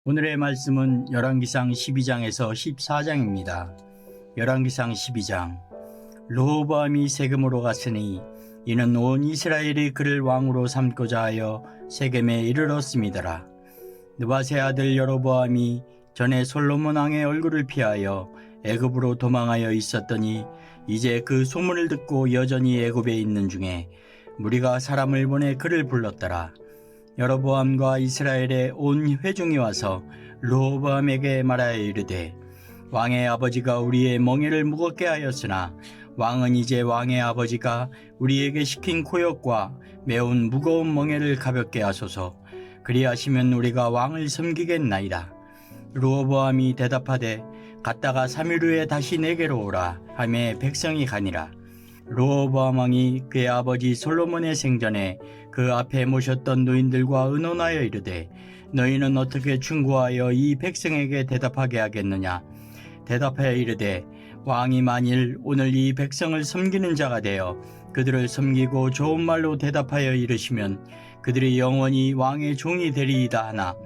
오늘의 말씀은 열왕기상 12장에서 14장입니다. 열왕기상 12장. 르호보암이 세겜으로 갔으니 이는 온 이스라엘이 그를 왕으로 삼고자 하여 세겜에 이르렀음이더라. 느밧의 아들 여로보암이 전에 솔로몬 왕의 얼굴을 피하여 애굽으로 도망하여 있었더니 이제 그 소문을 듣고 여전히 애굽에 있는 중에 무리가 사람을 보내 그를 불렀더라. 여로보암과 이스라엘의 온 회중이 와서 르호보암에게 말하여 이르되, 왕의 아버지가 우리의 멍에를 무겁게 하였으나 왕은 이제 왕의 아버지가 우리에게 시킨 고역과 매운 무거운 멍에를 가볍게 하소서. 그리하시면 우리가 왕을 섬기겠나이다. 르호보암이 대답하되, 갔다가 3일 후에 다시 내게로 오라 하매 백성이 가니라. 르호보암 왕이 그의 아버지 솔로몬의 생전에 그 앞에 모셨던 노인들과 의논하여 이르되, 너희는 어떻게 충고하여 이 백성에게 대답하게 하겠느냐? 대답하여 이르되, 왕이 만일 오늘 이 백성을 섬기는 자가 되어 그들을 섬기고 좋은 말로 대답하여 이르시면 그들이 영원히 왕의 종이 되리이다 하나,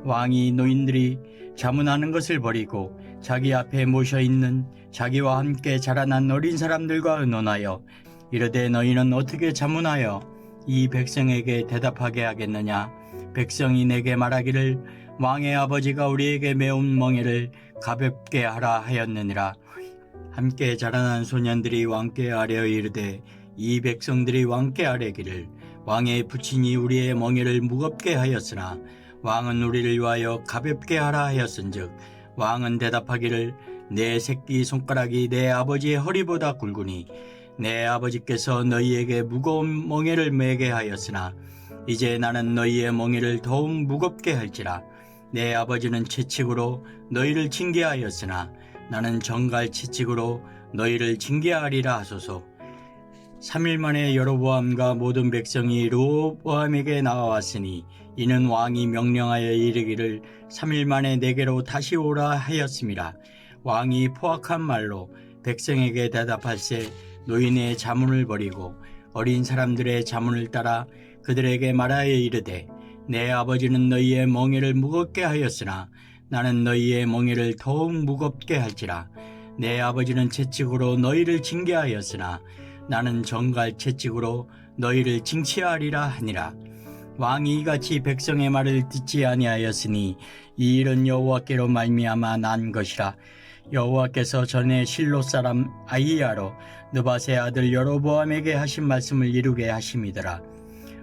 왕이 노인들이 자문하는 것을 버리고 자기 앞에 모셔 있는 자기와 함께 자라난 어린 사람들과 의논하여 이르되, 너희는 어떻게 자문하여 이 백성에게 대답하게 하겠느냐? 백성이 내게 말하기를, 왕의 아버지가 우리에게 매운 멍에를 가볍게 하라 하였느니라. 함께 자라난 소년들이 왕께 아뢰어 이르되, 이 백성들이 왕께 아뢰기를, 왕의 부친이 우리의 멍에를 무겁게 하였으나 왕은 우리를 위하여 가볍게 하라 하였은즉, 왕은 대답하기를, 내 새끼 손가락이 내 아버지의 허리보다 굵으니 내 아버지께서 너희에게 무거운 멍에를 매게 하였으나 이제 나는 너희의 멍에를 더욱 무겁게 할지라. 내 아버지는 채찍으로 너희를 징계하였으나 나는 정갈 채찍으로 너희를 징계하리라 하소서. 3일 만에 여로보암과 모든 백성이 르호보암에게 나와왔으니 이는 왕이 명령하여 이르기를 3일 만에 내게로 다시 오라 하였음이라. 왕이 포악한 말로 백성에게 대답할세 노인의 자문을 버리고 어린 사람들의 자문을 따라 그들에게 말하여 이르되, 내 아버지는 너희의 멍에를 무겁게 하였으나 나는 너희의 멍에를 더욱 무겁게 할지라. 내 아버지는 채찍으로 너희를 징계하였으나 나는 정갈 채찍으로 너희를 징치하리라 하니라. 왕이 이같이 백성의 말을 듣지 아니하였으니 이 일은 여호와께로 말미암아 난 것이라. 여호와께서 전에 실로 사람 아히야로 느밧의 아들 여로보암에게 하신 말씀을 이루게 하심이더라.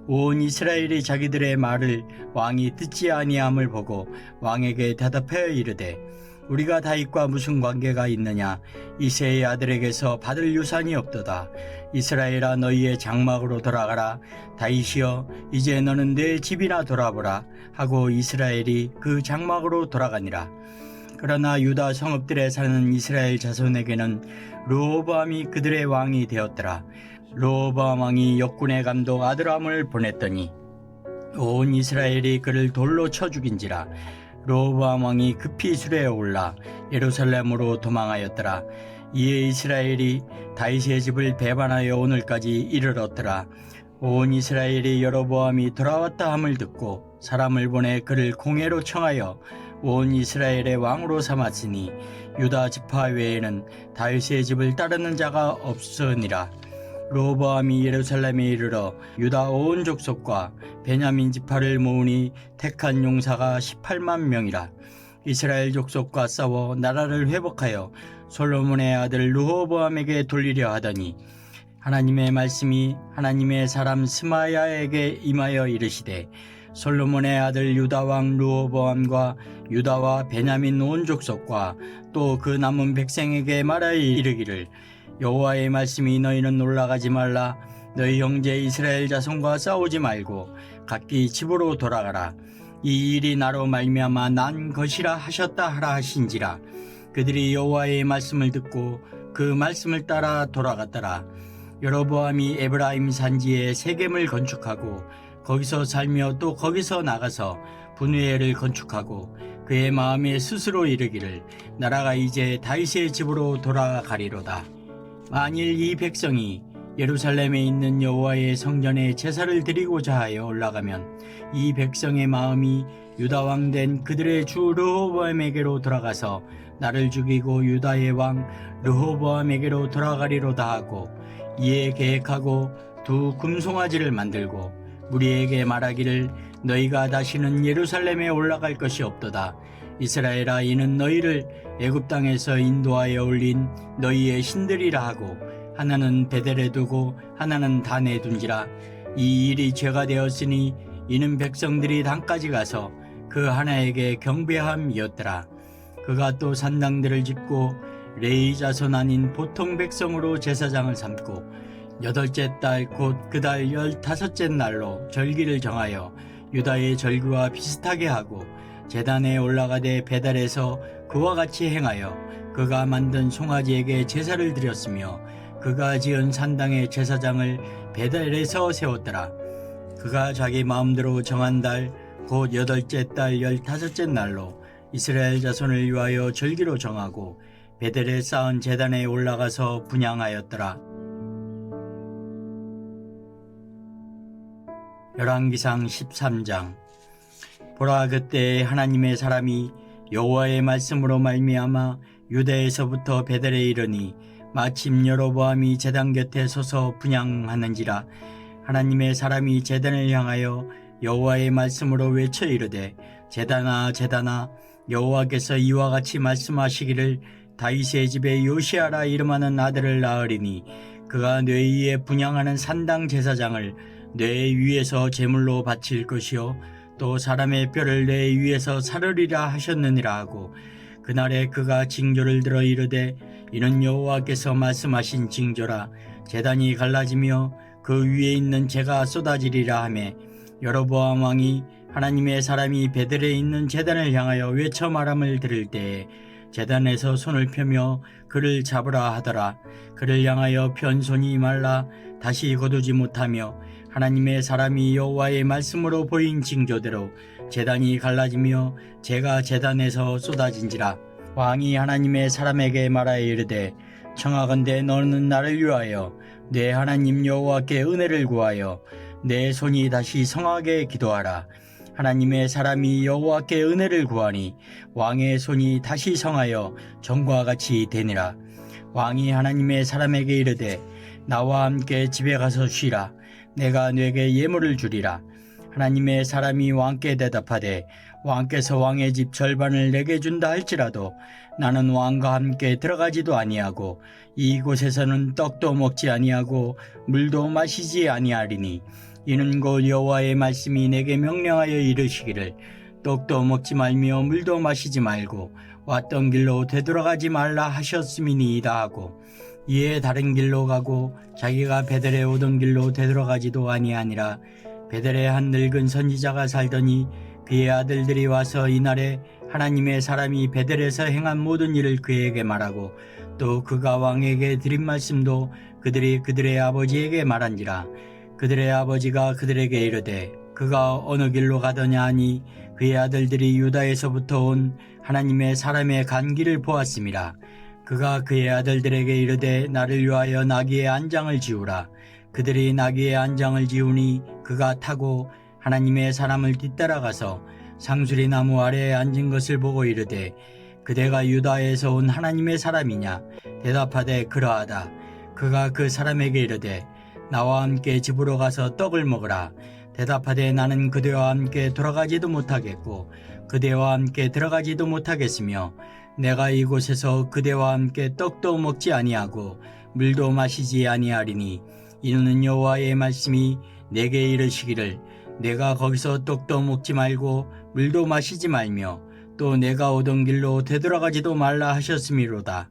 온 이스라엘이 자기들의 말을 왕이 듣지 아니함을 보고 왕에게 대답하여 이르되, 우리가 다윗과 무슨 관계가 있느냐? 이새의 아들에게서 받을 유산이 없도다. 이스라엘아, 너희의 장막으로 돌아가라. 다윗이여, 이제 너는 내 집이나 돌아보라 하고 이스라엘이 그 장막으로 돌아가니라. 그러나 유다 성읍들에 사는 이스라엘 자손에게는 르호보암이 그들의 왕이 되었더라. 르호보암 왕이 역군의 감독 아드람을 보냈더니 온 이스라엘이 그를 돌로 쳐 죽인지라. 르호보암 왕이 급히 수레에 올라 예루살렘으로 도망하였더라. 이에 이스라엘이 다윗의 집을 배반하여 오늘까지 이르렀더라. 온 이스라엘이 여로보암이 돌아왔다 함을 듣고 사람을 보내 그를 공회로 청하여 온 이스라엘의 왕으로 삼았으니 유다 지파 외에는 다윗의 집을 따르는 자가 없으니라. 르호보암이 예루살렘에 이르러 유다 온 족속과 베냐민 지파를 모으니 택한 용사가 18만 명이라. 이스라엘 족속과 싸워 나라를 회복하여 솔로몬의 아들 르호보암에게 돌리려 하더니 하나님의 말씀이 하나님의 사람 스마야에게 임하여 이르시되, 솔로몬의 아들 유다왕 르호보암과 유다와 베냐민 온 족속과 또 그 남은 백성에게 말하여 이르기를, 여호와의 말씀이 너희는 올라가지 말라. 너희 형제 이스라엘 자손과 싸우지 말고 각기 집으로 돌아가라. 이 일이 나로 말미암아 난 것이라 하셨다 하라 하신지라. 그들이 여호와의 말씀을 듣고 그 말씀을 따라 돌아갔더라. 여로보암이 에브라임 산지에 세겜을 건축하고 거기서 살며 또 거기서 나가서 분회를 건축하고 그의 마음에 스스로 이르기를, 나라가 이제 다윗의 집으로 돌아가리로다. 만일 이 백성이 예루살렘에 있는 여호와의 성전에 제사를 드리고자 하여 올라가면 이 백성의 마음이 유다 왕 된 그들의 주 르호보암에게로 돌아가서 나를 죽이고 유다의 왕 르호보암에게로 돌아가리로다 하고, 이에 계획하고 두 금송아지를 만들고 무리에게 말하기를 너희가 다시는 예루살렘에 올라갈 것이 없도다. 이스라엘아, 이는 너희를 애굽 땅에서 인도하여 올린 너희의 신들이라 하고, 하나는 베델에 두고 하나는 단에 둔지라. 이 일이 죄가 되었으니 이는 백성들이 단까지 가서 그 하나에게 경배함이었더라. 그가 또 산당들을 짓고 레위 자손 아닌 보통 백성으로 제사장을 삼고, 여덟째 달 곧 그 달 15째 날로 절기를 정하여 유다의 절기와 비슷하게 하고, 제단에 올라가되 베델에서 그와 같이 행하여 그가 만든 송아지에게 제사를 드렸으며, 그가 지은 산당의 제사장을 베델에서 세웠더라. 그가 자기 마음대로 정한 달 곧 8째 달 15째 날로 이스라엘 자손을 위하여 절기로 정하고 베델에 쌓은 제단에 올라가서 분향하였더라. 열왕기상 13장. 보라, 그때 하나님의 사람이 여호와의 말씀으로 말미암아 유다에서부터 베델에 이르니 마침 여로보암이 제단 곁에 서서 분향하는지라. 하나님의 사람이 제단을 향하여 여호와의 말씀으로 외쳐 이르되, 제단아 제단아, 여호와께서 이와 같이 말씀하시기를 다윗의 집에 요시아라 이름하는 아들을 낳으리니 그가 뇌 위에 분향하는 산당 제사장을 뇌 위에서 제물로 바칠 것이요 또 사람의 뼈를 뇌 위에서 사르리라 하셨느니라 하고, 그날에 그가 징조를 들어 이르되, 이는 여호와께서 말씀하신 징조라. 제단이 갈라지며 그 위에 있는 재가 쏟아지리라 하매, 여로보암 왕이 하나님의 사람이 베델에 있는 제단을 향하여 외쳐 말함을 들을 때에 제단에서 손을 펴며 그를 잡으라 하더라. 그를 향하여 편 손이 말라 다시 거두지 못하며, 하나님의 사람이 여호와의 말씀으로 보인 징조대로 제단이 갈라지며 재가 제단에서 쏟아진지라. 왕이 하나님의 사람에게 말하여 이르되, 청하건대 너는 나를 위하여 내 하나님 여호와께 은혜를 구하여 내 손이 다시 성하게 기도하라. 하나님의 사람이 여호와께 은혜를 구하니 왕의 손이 다시 성하여 전과 같이 되니라. 왕이 하나님의 사람에게 이르되, 나와 함께 집에 가서 쉬라. 내가 네게 예물을 주리라. 하나님의 사람이 왕께 대답하되, 왕께서 왕의 집 절반을 내게 준다 할지라도 나는 왕과 함께 들어가지도 아니하고 이곳에서는 떡도 먹지 아니하고 물도 마시지 아니하리니, 이는 곧 여호와의 말씀이 내게 명령하여 이르시기를 떡도 먹지 말며 물도 마시지 말고 왔던 길로 되돌아가지 말라 하셨음이니이다 하고, 이에 다른 길로 가고 자기가 베델에 오던 길로 되돌아가지도 아니하니라. 베델에 한 늙은 선지자가 살더니 그의 아들들이 와서 이날에 하나님의 사람이 베델에서 행한 모든 일을 그에게 말하고, 또 그가 왕에게 드린 말씀도 그들이 그들의 아버지에게 말한지라. 그들의 아버지가 그들에게 이르되, 그가 어느 길로 가더냐 하니 그의 아들들이 유다에서부터 온 하나님의 사람의 간 길을 보았음이라. 그가 그의 아들들에게 이르되, 나를 위하여 나귀의 안장을 지우라. 그들이 나귀의 안장을 지우니 그가 타고 하나님의 사람을 뒤따라가서 상수리 나무 아래에 앉은 것을 보고 이르되, 그대가 유다에서 온 하나님의 사람이냐? 대답하되, 그러하다. 그가 그 사람에게 이르되, 나와 함께 집으로 가서 떡을 먹으라. 대답하되, 나는 그대와 함께 돌아가지도 못하겠고 그대와 함께 들어가지도 못하겠으며, 내가 이곳에서 그대와 함께 떡도 먹지 아니하고 물도 마시지 아니하리니, 이는 여호와의 말씀이 내게 이르시기를, 내가 거기서 떡도 먹지 말고 물도 마시지 말며 또 내가 오던 길로 되돌아가지도 말라 하셨음이로다.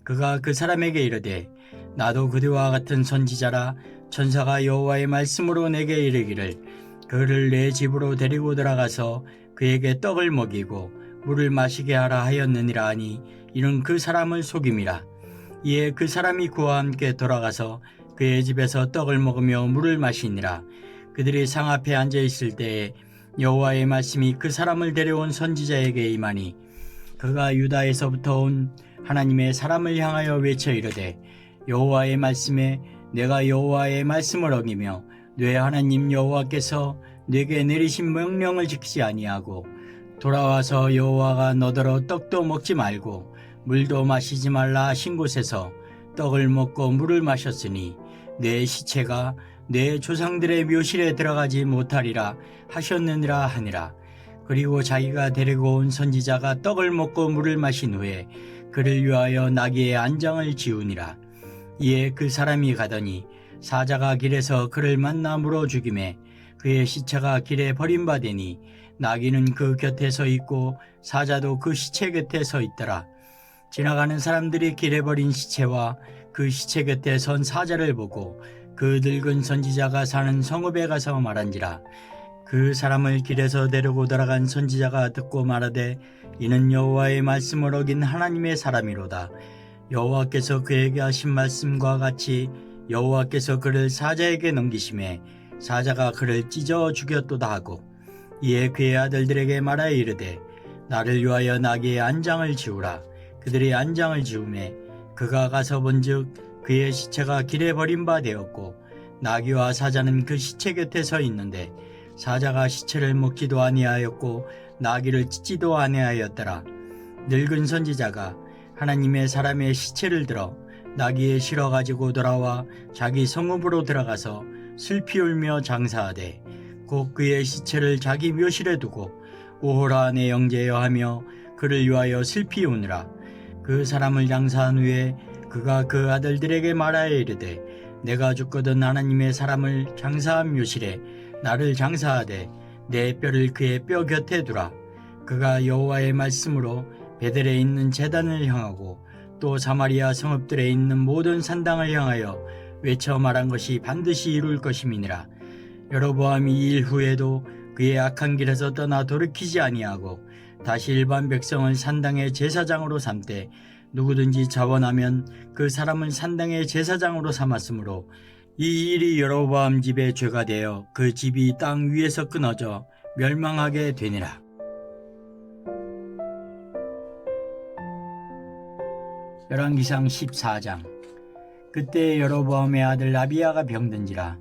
그가 그 사람에게 이르되, 나도 그대와 같은 선지자라. 천사가 여호와의 말씀으로 내게 이르기를, 그를 내 집으로 데리고 들어가서 그에게 떡을 먹이고 물을 마시게 하라 하였느니라 하니, 이는 그 사람을 속임이라. 이에 그 사람이 그와 함께 돌아가서 그의 집에서 떡을 먹으며 물을 마시니라. 그들이 상 앞에 앉아 있을 때에 여호와의 말씀이 그 사람을 데려온 선지자에게 임하니, 그가 유다에서부터 온 하나님의 사람을 향하여 외쳐 이르되, 여호와의 말씀에 내가 여호와의 말씀을 어기며 내 하나님 여호와께서 내게 내리신 명령을 지키지 아니하고 돌아와서 여호와가 너더러 떡도 먹지 말고 물도 마시지 말라 하신 곳에서 떡을 먹고 물을 마셨으니 내 시체가 내 조상들의 묘실에 들어가지 못하리라 하셨느니라 하니라. 그리고 자기가 데리고 온 선지자가 떡을 먹고 물을 마신 후에 그를 위하여 나귀의 안장을 지우니라. 이에 그 사람이 가더니 사자가 길에서 그를 만나 물어 죽이매 그의 시체가 길에 버림받으니 나귀는 그 곁에 서 있고 사자도 그 시체 곁에 서 있더라. 지나가는 사람들이 길에 버린 시체와 그 시체 곁에 선 사자를 보고 그 늙은 선지자가 사는 성읍에 가서 말한지라. 그 사람을 길에서 데리고 돌아간 선지자가 듣고 말하되 이는 여호와의 말씀을 어긴 하나님의 사람이로다. 여호와께서 그에게 하신 말씀과 같이 여호와께서 그를 사자에게 넘기심에 사자가 그를 찢어 죽였도다 하고 이에 그의 아들들에게 말하여 이르되 나를 위하여 나귀의 안장을 지우라. 그들이 안장을 지우매 그가 가서 본즉 그의 시체가 길에 버린 바 되었고 나귀와 사자는 그 시체 곁에 서 있는데 사자가 시체를 먹지도 아니하였고 나귀를 찢지도 아니하였더라. 늙은 선지자가 하나님의 사람의 시체를 들어 나귀에 실어 가지고 돌아와 자기 성읍으로 들어가서 슬피 울며 장사하되 곧 그의 시체를 자기 묘실에 두고 오호라 내 영제여 하며 그를 위하여 슬피 우느라. 그 사람을 장사한 후에 그가 그 아들들에게 말하여 이르되 내가 죽거든 하나님의 사람을 장사한 묘실에 나를 장사하되 내 뼈를 그의 뼈 곁에 두라. 그가 여호와의 말씀으로 베델에 있는 제단을 향하고 또 사마리아 성읍들에 있는 모든 산당을 향하여 외쳐 말한 것이 반드시 이룰 것임이니라. 여로보암이 이 일 후에도 그의 악한 길에서 떠나 돌이키지 아니하고 다시 일반 백성을 산당의 제사장으로 삼되 누구든지 자원하면 그 사람을 산당의 제사장으로 삼았으므로 이 일이 여로보암 집의 죄가 되어 그 집이 땅 위에서 끊어져 멸망하게 되니라. 열왕기상 14장. 그때 여로보암의 아들 아비야가 병든지라.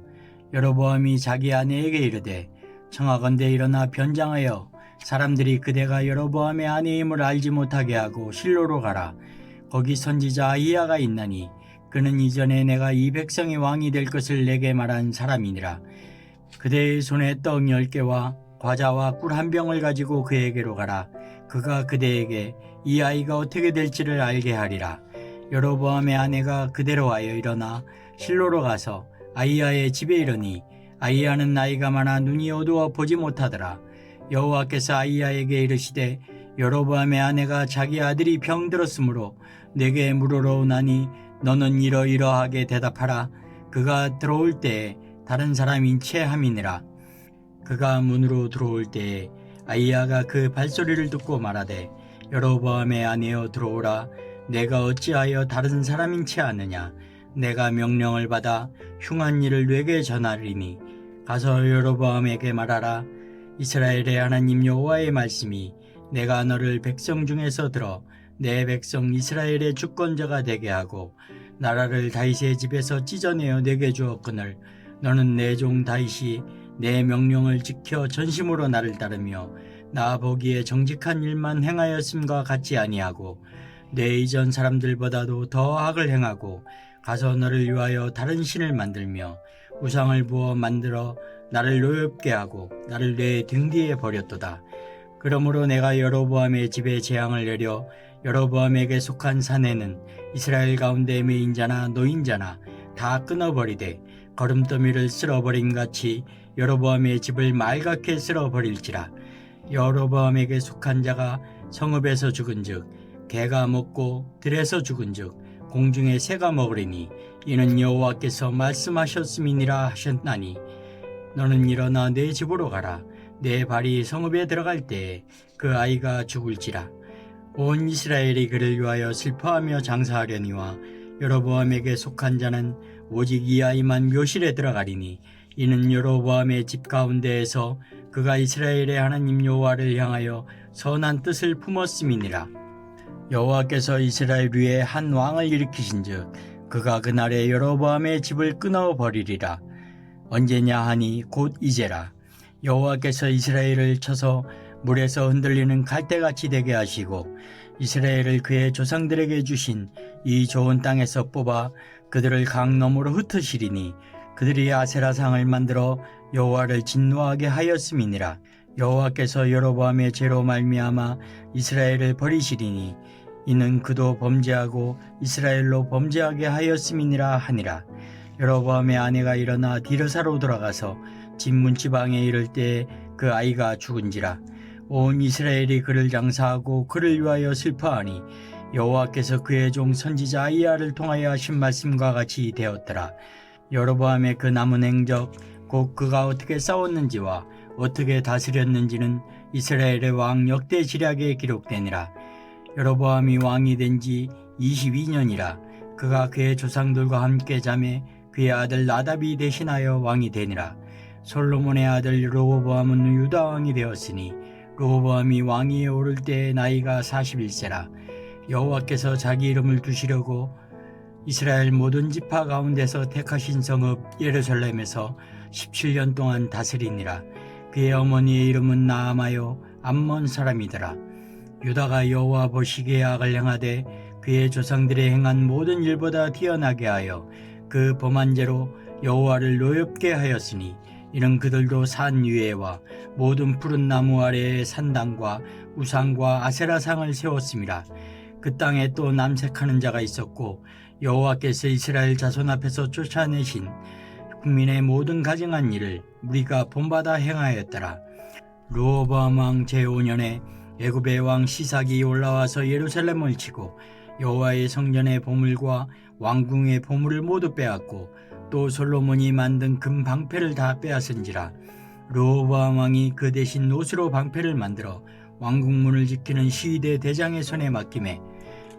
여로보암이 자기 아내에게 이르되 청하건대 일어나 변장하여 사람들이 그대가 여로보암의 아내임을 알지 못하게 하고 실로로 가라. 거기 선지자 아히야가 있나니 그는 이전에 내가 이 백성의 왕이 될 것을 내게 말한 사람이니라. 그대의 손에 떡 10개와 과자와 꿀 한 병을 가지고 그에게로 가라. 그가 그대에게 이 아이가 어떻게 될지를 알게 하리라. 여로보암의 아내가 그대로 하여 일어나 실로로 가서 아히야의 집에 이르니 아히야는 나이가 많아 눈이 어두워 보지 못하더라. 여호와께서 아히야에게 이르시되 여로보암의 아내가 자기 아들이 병들었으므로 내게 물으러 오나니 너는 이러이러하게 대답하라. 그가 들어올 때에 다른 사람인 채 함이니라. 그가 문으로 들어올 때에 아히야가 그 발소리를 듣고 말하되 여로보암의 아내여 들어오라. 내가 어찌하여 다른 사람인 채 아느냐. 내가 명령을 받아 흉한 일을 내게 전하리니 가서 여로보암에게 말하라. 이스라엘의 하나님 여호와의 말씀이 내가 너를 백성 중에서 들어 내 백성 이스라엘의 주권자가 되게 하고 나라를 다윗의 집에서 찢어내어 내게 주었거늘 너는 내 종 다윗이 내 명령을 지켜 전심으로 나를 따르며 나 보기에 정직한 일만 행하였음과 같지 아니하고 내 이전 사람들보다도 더 악을 행하고 가서 너를 위하여 다른 신을 만들며 우상을 부어 만들어 나를 노엽게 하고 나를 내 등 뒤에 버렸도다. 그러므로 내가 여로보암의 집에 재앙을 내려 여로보암에게 속한 사내는 이스라엘 가운데 매인자나 노인자나 다 끊어버리되 거름더미를 쓸어버림같이 여로보암의 집을 말갛게 쓸어버릴지라. 여로보암에게 속한 자가 성읍에서 죽은즉 개가 먹고 들에서 죽은즉 공중의 새가 먹으리니 이는 여호와께서 말씀하셨음이니라 하셨나니 너는 일어나 내 집으로 가라. 내 발이 성읍에 들어갈 때에 그 아이가 죽을지라. 온 이스라엘이 그를 위하여 슬퍼하며 장사하려니와 여로보암에게 속한 자는 오직 이 아이만 묘실에 들어가리니 이는 여로보암의 집 가운데에서 그가 이스라엘의 하나님 여호와를 향하여 선한 뜻을 품었음이니라. 여호와께서 이스라엘 위에 한 왕을 일으키신즉 그가 그날에 여로보암의 집을 끊어버리리라. 언제냐 하니 곧 이제라. 여호와께서 이스라엘을 쳐서 물에서 흔들리는 갈대같이 되게 하시고 이스라엘을 그의 조상들에게 주신 이 좋은 땅에서 뽑아 그들을 강 너머로 흩으시리니 그들이 아세라상을 만들어 여호와를 진노하게 하였음이니라. 여호와께서 여로보암의 죄로 말미암아 이스라엘을 버리시리니 이는 그도 범죄하고 이스라엘로 범죄하게 하였음이니라 하니라. 여로보암의 아내가 일어나 디르사로 돌아가서 집 문지방에 이를 때에 그 아이가 죽은지라. 온 이스라엘이 그를 장사하고 그를 위하여 슬퍼하니 여호와께서 그의 종 선지자 아이야를 통하여 하신 말씀과 같이 되었더라. 여로보암의 그 남은 행적 곧 그가 어떻게 싸웠는지와 어떻게 다스렸는지는 이스라엘의 왕 역대 지략에 기록되니라. 여로보암이 왕이 된 지 22년이라. 그가 그의 조상들과 함께 잠에 그의 아들 나답이 대신하여 왕이 되니라. 솔로몬의 아들 르호보암은 유다 왕이 되었으니 르호보암이 왕위에 오를 때의 나이가 41세라. 여호와께서 자기 이름을 두시려고 이스라엘 모든 지파 가운데서 택하신 성읍 예루살렘에서 17년 동안 다스리니라. 그의 어머니의 이름은 나아마요 암몬 사람이더라. 유다가 여호와 보시기에 악을 행하되 그의 조상들이 행한 모든 일보다 뛰어나게 하여 그 범한 죄로 여호와를 노엽게 하였으니 이는 그들도 산 위에와 모든 푸른 나무 아래에 산당과 우상과 아세라상을 세웠음이라. 그 땅에 또 남색하는 자가 있었고 여호와께서 이스라엘 자손 앞에서 쫓아내신 국민의 모든 가증한 일을 우리가 본받아 행하였더라. 르호보암 왕 제5년에 애굽의 왕 시삭이 올라와서 예루살렘을 치고 여호와의 성전의 보물과 왕궁의 보물을 모두 빼앗고 또 솔로몬이 만든 금 방패를 다 빼앗은지라. 르호보암 왕이 그 대신 노스로 방패를 만들어 왕궁문을 지키는 시위대 대장의 손에 맡기매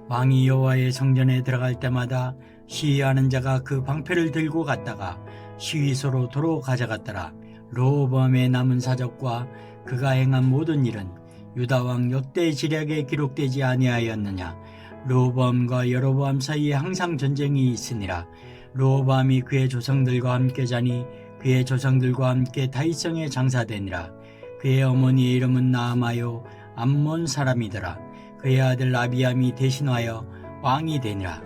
왕이 여호와의 성전에 들어갈 때마다 시위하는 자가 그 방패를 들고 갔다가 시위소로 도로 가져갔더라. 르호보암의 남은 사적과 그가 행한 모든 일은 유다 왕 역대 지략에 기록되지 아니하였느냐. 르호보암과 여로보암 사이에 항상 전쟁이 있으니라. 르호보암이 그의 조상들과 함께 자니 그의 조상들과 함께 다윗성에 장사되니라. 그의 어머니의 이름은 나아마요 암몬 사람이더라. 그의 아들 아비암이 대신하여 왕이 되니라.